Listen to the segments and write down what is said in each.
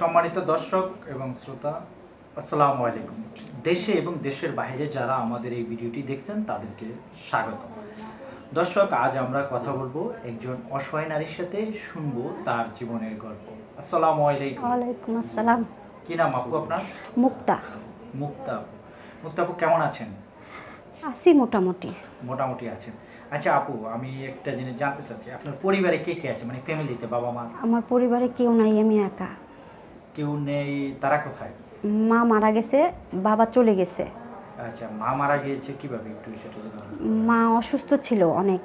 সম্মানিত দর্শক এবং শ্রোতা, আসসালামু আলাইকুম। দেশে এবং দেশের বাইরে যারা আমাদের এই ভিডিওটি দেখছেন তাদেরকে স্বাগত। দর্শক, আজ আমরা কথা বলবো একজন অসহায় নারীর সাথে, শুনবো তার জীবনের গল্প। আসসালামু আলাইকুম। ওয়ালাইকুম আসসালাম। কি নাম আপু আপনার? মুক্তা। মুক্তা আপু। মুক্তা আপু কেমন আছেন? আছি মোটামুটি। মোটামুটি আছেন। আচ্ছা আপু, আমি একটা জিনিস জানতে চাচ্ছি, আপনার পরিবারে কে কে আছে, মানে ফ্যামিলিতে বাবা মা? আমার পরিবারে কেউ নাই, আমি একা। কেউ নেই? তারা কোথায়? মা মারা গেছে, বাবা চলে গেছে। আচ্ছা, মা মারা গিয়েছে কিভাবে, একটু সেটা জানাবেন? মা অসুস্থ ছিল অনেক।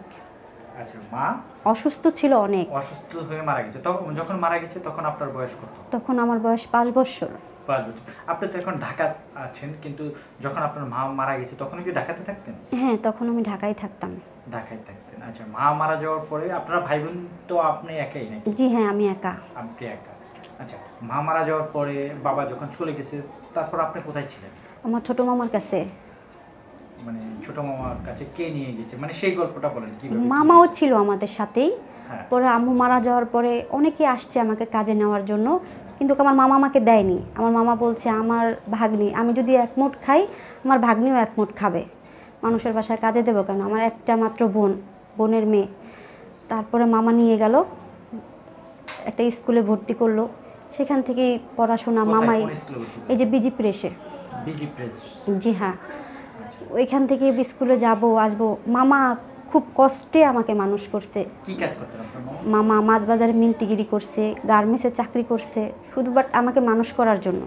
আচ্ছা, মা অসুস্থ ছিল অনেক। অসুস্থ হয়ে মারা গেছে। তখন যখন মারা গেছে তখন আপনার বয়স কত? তখন আমার বয়স 5 বছর। 5 বছর। আপনি তো এখন ঢাকা আছেন, কিন্তু যখন আপনার মা মারা গেছে তখন কি ঢাকাতে থাকতেন? হ্যাঁ, তখন আমি ঢাকায় থাকতাম। ঢাকায় থাকতেন। আচ্ছা, মা মারা যাওয়ার পরে আপনার ভাই বোন তো আপনি একাই নাকি? জি হ্যাঁ, আমি একা। আপনি একা। আচ্ছা, মা মারা যাওয়ার পরে বাবা যখন চলে গেছে, তারপর আপনি কোথায় ছিলেন? আমার ছোট মামার কাছে। মানে ছোট মামার কাছে কে নিয়ে গেছে, মানে সেই গল্পটা বলেন কিভাবে? মামাও ছিল আমাদের সাথেই। হ্যাঁ। পরে আম্মু মারা যাওয়ার পরে অনেকে আসছে আমাকে কাজে নেওয়ার জন্য, কিন্তু আমার মামা আমাকে দেয়নি। আমার মামা বলছে আমার ভাগ্নি, আমি যদি এক মুঠ খাই আমার ভাগ্নিও এক মুঠ খাবে, মানুষের বাসায় কাজে দেবো কেন? আমার একটা মাত্র বোনের মেয়ে। তারপরে মামা নিয়ে গেল, একটা স্কুলে ভর্তি করলো। সেখান থেকেই পড়াশোনা মামাই। এই যে বিজি প্রেসে। BG press? জি হ্যাঁ, ওইখান থেকে স্কুলে যাব আসবো। মামা খুব কষ্টে আমাকে মানুষ করছে। কি কাজ করতেন আপনার মামা? মামা মাছ বাজারে মিন্তিগিরি করছে, গার্মেন্টসে চাকরি করছে, শুধু বাট আমাকে মানুষ করার জন্য।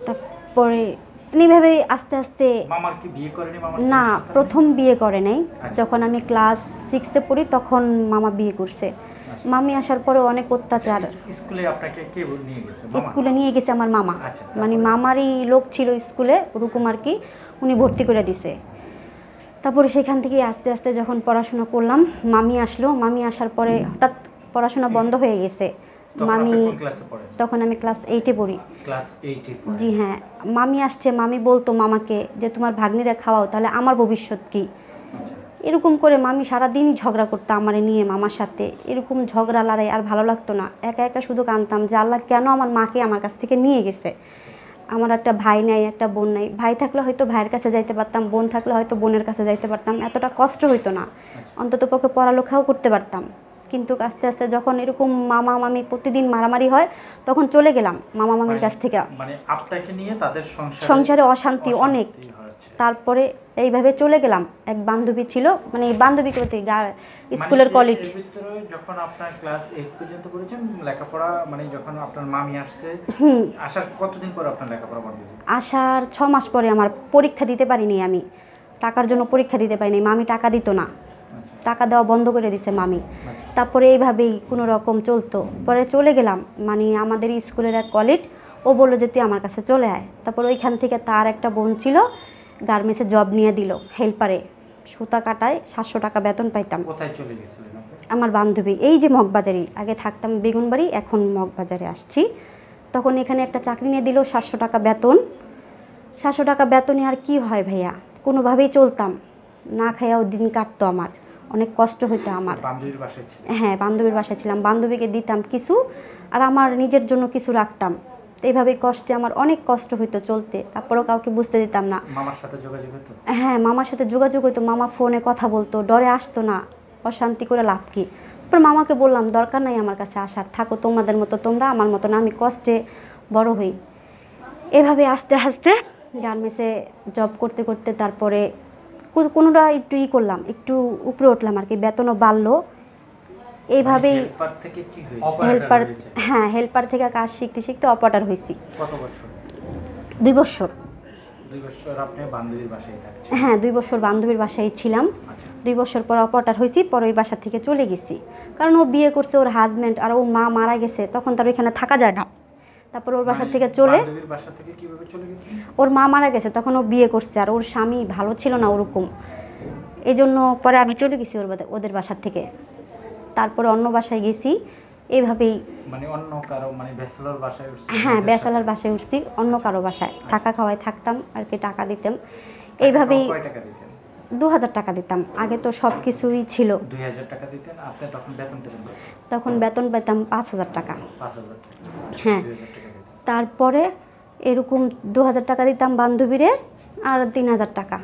তারপরে এইভাবে আস্তে আস্তে। মামার কি বিয়ে করেনি? মামা না, প্রথম বিয়ে করে নাই। যখন আমি ক্লাস 6-এ পড়ি তখন মামা বিয়ে করছে। মামি আসার পরে অনেক অত্যাচার। স্কুলে আপনাকে কে নিয়ে গেছে? স্কুলে নিয়ে গেছে আমার মামা। মানে মামারই লোক ছিল স্কুলে, ওরকম আর কি, উনি ভর্তি করে দিছে। তারপরে সেখান থেকে আস্তে আস্তে যখন পড়াশোনা করলাম, মামি আসলো। মামি আসার পরে হঠাৎ পড়াশোনা বন্ধ হয়ে গেছে। মামি তখন আমি ক্লাস 8-এ পড়ি। ক্লাস 8-এ? জি হ্যাঁ। মামি আসছে, মামি বলতো মামাকে যে তোমার ভাগ্নিরা খাওয়াও, তাহলে আমার ভবিষ্যৎ কি? এরকম করে মামি সারাদিনই ঝগড়া করতো আমারে নিয়ে মামার সাথে। এরকম ঝগড়া লড়াই আর ভালো লাগতো না। একা একা শুধু কাঁদতাম যে আল্লাহ কেন আমার মাকে আমার কাছ থেকে নিয়ে গেছে। আমার একটা ভাই নাই, একটা বোন নাই। ভাই থাকলে হয়তো ভাইয়ের কাছে যাইতে পারতাম, বোন থাকলে হয়তো বোনের কাছে যাইতে পারতাম, এতটা কষ্ট হইতো না, অন্তত পক্ষে পড়ালেখাও করতে পারতাম। কিন্তু আস্তে আস্তে যখন এরকম মামা মামি প্রতিদিন মারামারি হয়, তখন চলে গেলাম মামা মামির কাছ থেকে। মানে আপনাকে নিয়ে তাদের সংসারে অশান্তি অনেক। তারপরে এইভাবে চলে গেলাম। এক বান্ধবী ছিল, মানে বান্ধবী করতে স্কুলের কলিগ। যখন আপনার ক্লাস 8 পর্যন্ত পড়েছেন লেখাপড়া, মানে যখন আপনার মামি আসছে, আসার কতদিন পর আপনার লেখাপড়া বন্ধ হয়েছে? আসার 6 মাস পরে। আমার পরীক্ষা দিতে পারিনি, আমি টাকার জন্য পরীক্ষা দিতে পারিনি। মামি টাকা দিত না, টাকা দেওয়া বন্ধ করে দিছে মামি। তারপরে এইভাবেই কোনো রকম চলতো। পরে চলে গেলাম, মানে আমাদের স্কুলের এক কলিগ, ও বললো যে তুই আমার কাছে চলে আয়। তারপর ওইখান থেকে তার একটা বোন ছিল, গার্মেন্টসে জব নিয়ে দিল, হেল্পারে, সুতা কাটায় 700 টাকা বেতন পাইতাম। কোথায় চলে গেছিলেন? আমার বান্ধবী এই যে মগবাজারি, আগে থাকতাম বেগুনবাড়ি, এখন মগবাজারে আসছি। তখন এখানে একটা চাকরি নিয়ে দিল, 700 টাকা বেতন। 700 টাকা বেতনে আর কি হয় ভাইয়া, কোনোভাবেই চলতাম না, খাইয়াও দিন কাটতো আমার, অনেক কষ্ট হইতো আমার। বান্ধবীর বাসায় ছিল? হ্যাঁ, বান্ধবীর বাসায় ছিলাম। বান্ধবীকে দিতাম কিছু, আর আমার নিজের জন্য কিছু রাখতাম। এইভাবেই কষ্টে আমার অনেক কষ্ট হইতো চলতে। তারপরেও কাউকে বুঝতে দিতাম না। মামার সাথে যোগাযোগ হতো? হ্যাঁ, মামার সাথে যোগাযোগ হইতো। মামা ফোনে কথা বলতো, ডরে আসতো না, অশান্তি করে লাভ কি। তারপর মামাকে বললাম দরকার নাই আমার কাছে আসার, থাকো তোমাদের মতো, তোমরা আমার মতো না, আমি কষ্টে বড় হই। এভাবে আস্তে আস্তে গার্মেন্টসে জব করতে করতে তারপরে কোনোটা একটু করলাম, একটু উপরে উঠলাম আর কি, বেতনও বাড়লো। এইভাবেই হেল্পার, হ্যাঁ হেল্পার থেকে কাজ শিখতে শিখতে অপারেটর হয়েছি। কত বছর? 2 বছর। 2 বছর আপনি বান্ধবীর বাসায় থাকছেন? হ্যাঁ, 2 বছর বান্ধবীর বাসায় ছিলাম। 2 বছর পর অপারেটর হয়েছি। পরে ওই বাসা থেকে চলে গেছি, কারণ ও বিয়ে করছে, ওর হাজব্যান্ড, আর ও মা মারা গেছে, তখন তার ওইখানে থাকা যায় না। তারপর ওর বাসা থেকে চলে, ওর মা মারা গেছে, তখন ও বিয়ে করছে, আর ওর স্বামী ভালো ছিল না ওরকম। এই জন্য পরে আমি চলে গেছি ওদের বাসার থেকে। তারপরে অন্য বাসায় গেছি। এইভাবেই মানে অন্য কারো, মানে ব্যাচেলর বাসায় উঠছি? হ্যাঁ, ব্যাচেলর বাসায় উঠছি, অন্য কারো বাসায় থাকা খাওয়ায় থাকতাম আর কি, টাকা দিতাম। এইভাবেই 2000 টাকা দিতাম। আগে তো সব কিছুই ছিল। 2000 টাকা দিতেন আপনি? তখন বেতন পেতেন? তখন বেতন পেতাম 5000 টাকা। 5000 টাকা। হ্যাঁ। 2000 টাকা দিতেন। তারপরে এরকম 2000 টাকা দিতাম বান্ধবীরে, আর 3000 টাকা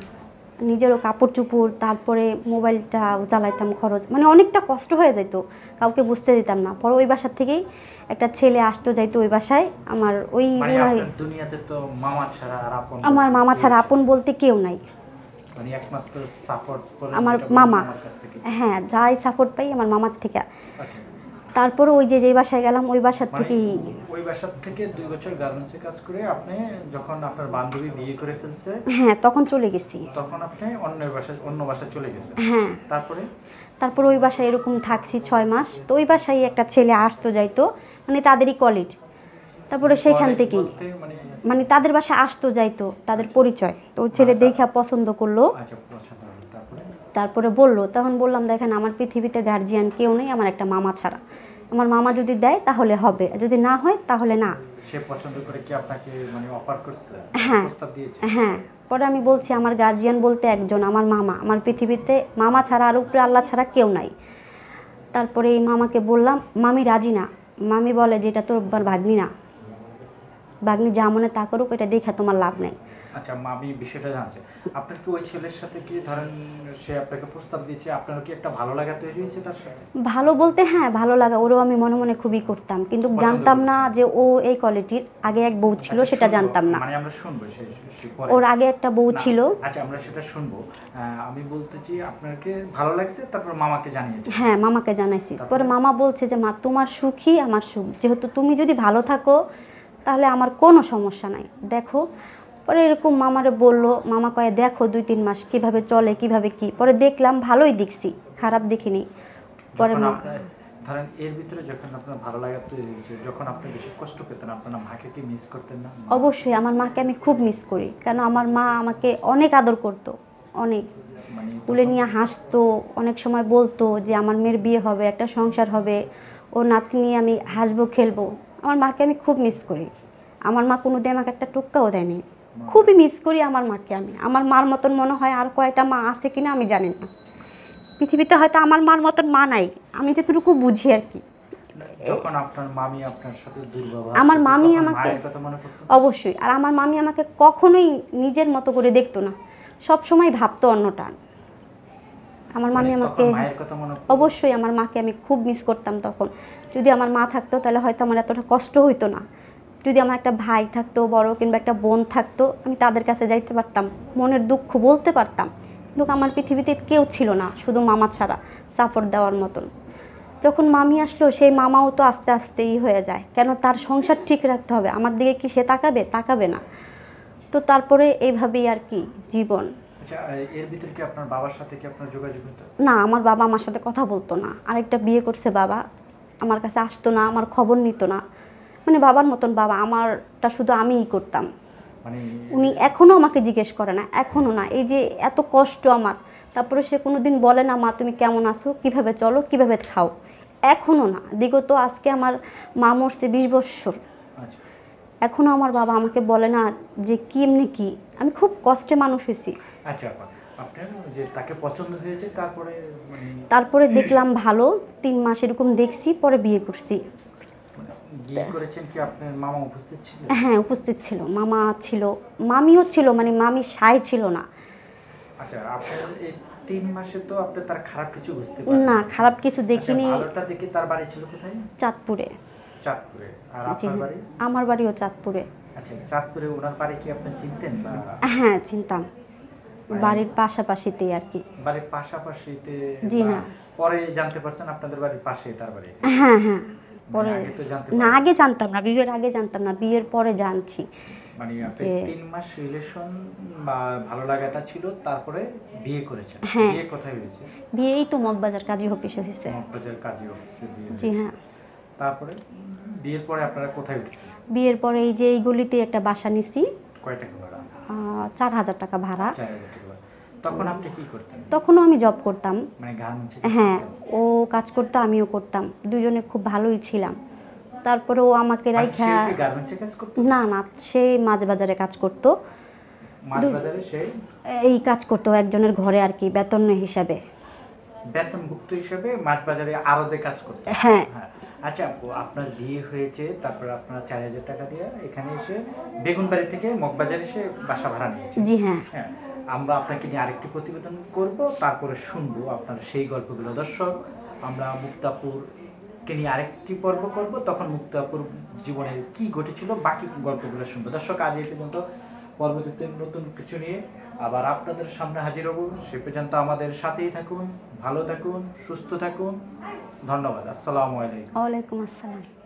নিজেরও কাপড় চুপড়, তারপরে মোবাইলটাও চালাইতাম খরচ, মানে অনেকটা কষ্ট হয়ে যেত, কাউকে বুঝতে দিতাম না। পরে ওই বাসা থেকেই একটা ছেলে আসতো যাইতো ওই বাসায়, আমার ওই মানে ওনারই, আপনার দুনিয়াতে তো মামা ছাড়া আর আপন আমার বলতে মামা কেউ ছাড়া নেই। আপন বলতে কেউ নাই, মানে একমাত্র সাপোর্ট করে আমার যেটা বললেন মামা। আমার কাছ থেকে। হ্যাঁ, যাই সাপোর্ট পাই আমার মামার থেকে। আচ্ছা, তারপরে ওই যে যেই বাসায় গেলাম ওই বাসার মানে থেকেই, ওই বাসা থেকে 2 বছর গার্মেন্টসে কাজ করে আপনি যখন আপনার বান্ধবী বিয়ে করে ফেলছে হ্যাঁ তখন চলে গেছি। তখন আপনি অন্য বাসায় চলে গেছেন। হ্যাঁ, তারপরে তারপর ওই বাসায় এরকম থাকছি 6 মাস। তো ওই বাসায় একটা ছেলে আসতো যাইতো, মানে তাদেরই কলিগ। তারপরে সেখান কলেজ থেকেই বলতে মানে মানে তাদের বাসায় আসতো যাইতো, তাদের পরিচয়। তো ওই ছেলে দেখা পছন্দ করলো, আচ্ছা পছন্দ হলো। তারপরে তারপরে বললো, তখন বললাম দেখেন আমার পৃথিবীতে গার্জিয়ান কেউ নেই, আমার একটা মামা ছাড়া। আমার মামা যদি দেয় তাহলে হবে, যদি না হয় তাহলে না। সে পছন্দ করে কি আপনাকে মানে অফার করছে, হ্যাঁ। প্রস্তাব দিয়েছে? হ্যাঁ, পরে আমি বলছি আমার গার্জিয়ান বলতে একজন, আমার মামা, আমার পৃথিবীতে মামা ছাড়া আর উপরে আল্লাহ ছাড়া কেউ নাই। তারপরে এই মামাকে বললাম, মামি রাজি না। মামি বলে যে এটা তোর ভাগ্নি না, ভাগ্নি যা মনে তা করুক, এটা দেখে তোমার লাভ নেই। আচ্ছা, মামি বিষয়টা জানছে। আপনার কি ওই ছেলের সাথে কি ধরেন সে আপনাকে প্রস্তাব দিয়েছে, আপনার কি একটা ভালো লাগা তৈরি হয়েছে তার সাথে? ভালো বলতে হ্যাঁ ভালো লাগা, ওরও আমি মনে মনে খুবই করতাম, কিন্তু পছন্দ জানতাম না করতেন। যে ও এই কোয়ালিটির। আগে এক বউ ছিল, আচ্ছা, সেটা শুনবো। জানতাম না। মানে আমরা শুনবো সে পরে। ওর আগে একটা বউ না, ছিল। আচ্ছা আমরা সেটা শুনবো। আমি বলতেছি আপনাকে ভালো লাগছে, তারপর মামাকে জানিয়েছে। হ্যাঁ, মামাকে জানাইছি। তারপরে? পরে মামা বলছে যে মা তোমার সুখই আমার সুখ, যেহেতু তুমি যদি ভালো থাকো তাহলে আমার কোনো সমস্যা নাই, দেখো। পরে এরকম মামারে বললো, মামা কয়ে দেখো 2-3 মাস কিভাবে চলে, কিভাবে কি। পরে দেখলাম ভালোই দেখছি, খারাপ দেখিনি। পরে যখন আপনার ধরেন এর ভিতরে যখন আপনার ভালো লাগা তৈরি হয়েছে, যখন আপনি বেশি কষ্ট পেতেন, আপনার মাকে কি মিস করতেন না? অবশ্যই আমার মাকে আমি খুব মিস করি, কেন আমার মা আমাকে অনেক আদর করতো, অনেক মানে তুলে নিয়ে হাসতো, অনেক সময় বলতো যে আমার মেয়ের বিয়ে হবে, একটা সংসার হবে, ও নাতি নিয়ে আমি হাসবো খেলবো। আমার মাকে আমি খুব মিস করি। আমার মা কোনোদিন আমাকে একটা টোক্কাও দেয়নি। খুবই মিস করি আমার মাকে আমি। আমার মার মতন মনে হয় আর কয়টা মা আছে কিনা আমি জানি না, পৃথিবীতে হয়তো আমার মার মতন মা নাই, আমি যতটুকু বুঝি আর কি। যখন আপনার মামি আপনার সাথে দুর্ব্যবহার আমার করতো, মামি তখন আমাকে মায়ের কথা মনে পড়তো? অবশ্যই, আর আমার মামি আমাকে কখনোই নিজের মতো করে দেখতো না, সব সময় ভাবতো অন্যটা। আমার মামি মানে আমাকে তখন মায়ের কথা মনে পড়তো? অবশ্যই, আমার মাকে আমি খুব মিস করতাম তখন। যদি আমার মা থাকতো তাহলে হয়তো আমার এতটা কষ্ট হইতো না। যদি আমার একটা ভাই থাকতো বড়, কিংবা একটা বোন থাকতো, আমি তাদের কাছে যাইতে পারতাম, মনের দুঃখ বলতে পারতাম। কিন্তু আমার পৃথিবীতে কেউ ছিল না, শুধু মামা ছাড়া সাপোর্ট দেওয়ার মতন। যখন মামি আসলো, সেই মামাও তো আস্তে আস্তেই হয়ে যায়, কেন তার সংসার ঠিক রাখতে হবে, আমার দিকে কি সে তাকাবে? তাকাবে না। তো তারপরে এইভাবেই আর কি জীবন। আচ্ছা, এর ভিতরে কি আপনার বাবার সাথে কি আপনার যোগাযোগ হতো? না, আমার বাবা আমার সাথে কথা বলতো না। আরেকটা বিয়ে করছে বাবা, আমার কাছে আসতো না, আমার খবর নিত না। মানে বাবার মতন বাবা, আমারটা শুধু আমিই করতাম। মানে উনি এখনও আমাকে জিজ্ঞেস করে না, এখনও না। এই যে এত কষ্ট আমার, তারপরে সে কোনো দিন বলে না মা তুমি কেমন আছো, কীভাবে চলো, কীভাবে খাও, এখনও না। বিগত আজকে আমার মা মরছে 20 বছর, আচ্ছা, এখনও আমার বাবা আমাকে বলে না যে কি এমনি কি। আমি খুব কষ্টে মানুষ হয়েছি। আচ্ছা আপা, আপনার যে তাকে পছন্দ হয়েছে, তারপরে মানে তারপরে দেখলাম ভালো, 3 মাস এরকম দেখছি, পরে বিয়ে করছি। বিয়ে করেছেন কি আপনার মামা উপস্থিত ছিল? হ্যাঁ, উপস্থিত ছিল, মামা ছিল, মামিও ছিল, মানে মামি সায় ছিল না। আচ্ছা, আপনার এই 3 মাসে তো আপনি তার খারাপ কিছু বুঝতে পারেন না, খারাপ কিছু দেখিনি। আচ্ছা, ভালোটা দেখে তার বাড়ি ছিল কোথায়? চাঁদপুরে। চাঁদপুরে। আর জি, আপনার বাড়ি? আমার বাড়িও চাঁদপুরে। আচ্ছা, চাঁদপুরে ওনার বাড়ি কি আপনি চিনতেন বা হ্যাঁ, চিনতাম, বাড়ির পাশাপাশিতেই আর কি। বাড়ির পাশাপাশিতে? জি, বা হ্যাঁ। পরে জানতে পারছেন আপনাদের বাড়ির পাশে তার বাড়ি? হ্যাঁ হ্যাঁ, মানে পরে আগে তো জানতে না, পারেন? আগে জানতাম না, বিয়ের আগে জানতাম না, বিয়ের পরে জানছি। মানে আপনি যে 3 মাস রিলেশন বা ভালো লাগাটা ছিল, তারপরে বিয়ে করেছেন। হ্যাঁ। বিয়ে কোথায় হয়েছে? বিয়েই তো মগবাজার কাজী অফিসে হয়েছে। মগবাজার কাজী অফিসে বিয়ে জি, হয়েছে। হ্যাঁ। তারপরে বিয়ের পরে আপনারা কোথায় উঠেছেন? বিয়ের পরে এই যে এই গলিতে একটা বাসা নিছি, কয় টাকা ভাড়া? 4000 টাকা ভাড়া। 4000 টাকা ভাড়া। তখন আপনি কি করতেন? তখনও আমি জব করতাম। মানে গার্মেন্টসে? হ্যাঁ, ও কাজ করতো, আমিও করতাম, দুজনে খুব ভালোই ছিলাম। তারপরে ও আমাকে মানে রাইখা, সেও কি গার্মেন্টসে কাজ করতো? না না, সে মাছ বাজারে কাজ করতো, মাছবাজারে সে এই কাজ করতো একজনের ঘরে আর কি, বেতন হিসাবে। বেতনভুক্ত হিসেবে মাছবাজারে আড়তে কাজ করতো? হ্যাঁ। হ্যাঁ। আচ্ছা আপু, আপনার বিয়ে হয়েছে, তারপর আপনার 4,000 টাকা দিয়ে এখানে এসে বেগুনবাড়ি থেকে মগবাজার এসে বাসা ভাড়া নিয়েছে। জি হ্যাঁ। হ্যাঁ, আমরা আপনাকে নিয়ে আরেকটি প্রতিবেদন করব, তারপরে শুনবো আপনার সেই গল্পগুলো। দর্শক, আমরা মুক্তাপুরকে নিয়ে আরেকটি পর্ব করব, তখন মুক্তাপুর জীবনে কি ঘটেছিল বাকি গল্পগুলো শুনবো। দর্শক, আজ এই পর্যন্ত। পরবর্তীতে নতুন কিছু নিয়ে আবার আপনাদের সামনে হাজির হব। সে পর্যন্ত আমাদের সাথেই থাকুন, ভালো থাকুন, সুস্থ থাকুন। ধন্যবাদ। আসসালামু আলাইকুম। ওয়ালাইকুম আসসালাম।